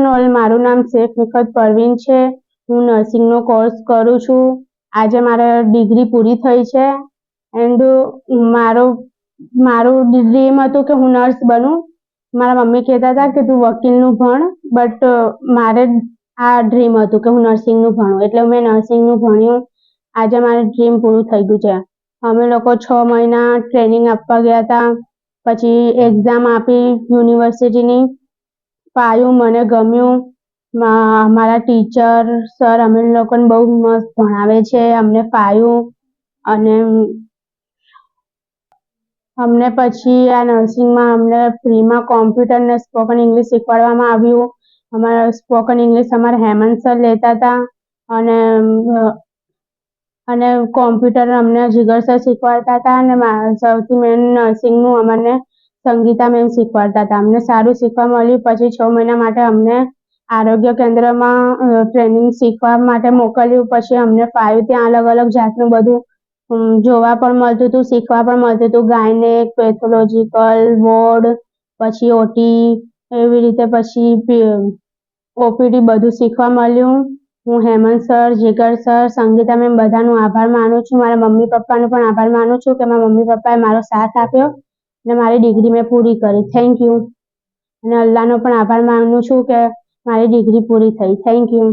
મારું નામ શેખ નિખત પરવીન છે. હું નર્સિંગનો કોર્સ કરું છું. આજે મારે ડિગ્રી પૂરી થઈ છે એન્ડ મારું ડ્રીમ હતું કે હું નર્સ બનું. મારા મમ્મી કહેતા હતા કે તું વકીલનું ભણ, બટ મારે આ ડ્રીમ હતું કે હું નર્સિંગનું ભણું, એટલે મેં નર્સિંગનું ભણ્યું. આજે મારું ડ્રીમ પૂરું થઈ ગયું છે. અમે લોકો 6 મહિના ટ્રેનિંગ આપવા ગયા હતા, પછી એક્ઝામ આપી યુનિવર્સિટીની. પાયું, મને ગમ્યું. મારા ટીચર સર અમે લોકોને બહુ મસ્ત ભણાવે છે, અમને પાયું. અને અમને પછી આ નર્સિંગમાં અમને ફ્રીમાં કોમ્પ્યુટર ને સ્પોકન ઇંગ્લિશ શીખવાડવામાં આવ્યું. અમારા સ્પોકન ઇંગ્લિશ અમારા હેમંત સર લેતા હતા અને કોમ્પ્યુટર અમને જીગર સર શીખવાડતા હતા. અને સૌથી મેન નર્સિંગનું અમને સંગીતા મેમ શીખવાડતા હતા. અમને સારું શીખવા મળ્યું. પછી 6 મહિના માટે અમને આરોગ્ય કેન્દ્રમાં ટ્રેનિંગ શીખવા માટે મોકલ્યું. પછી અમને પાયું. ત્યાં અલગ અલગ જાતનું બધું જોવા પણ મળતું હતું, શીખવા પણ મળતું હતું. ગાયનેક, પેથોલોજીકલ વોર્ડ, પછી ઓટી, એવી રીતે પછી ઓપીડી બધું શીખવા મળ્યું. હું હેમંત સર, જીગર સર, સંગીતા મેમ બધાનો આભાર માનું છું. મારા મમ્મી પપ્પાનો પણ આભાર માનું છું કે મારા મમ્મી પપ્પાએ મારો સાથ આપ્યો અને મારી ડિગ્રી મેં પૂરી કરી. Thank you. અને અલ્લાહનો પણ આભાર માનું છું કે મારી ડિગ્રી પૂરી થઈ. Thank you.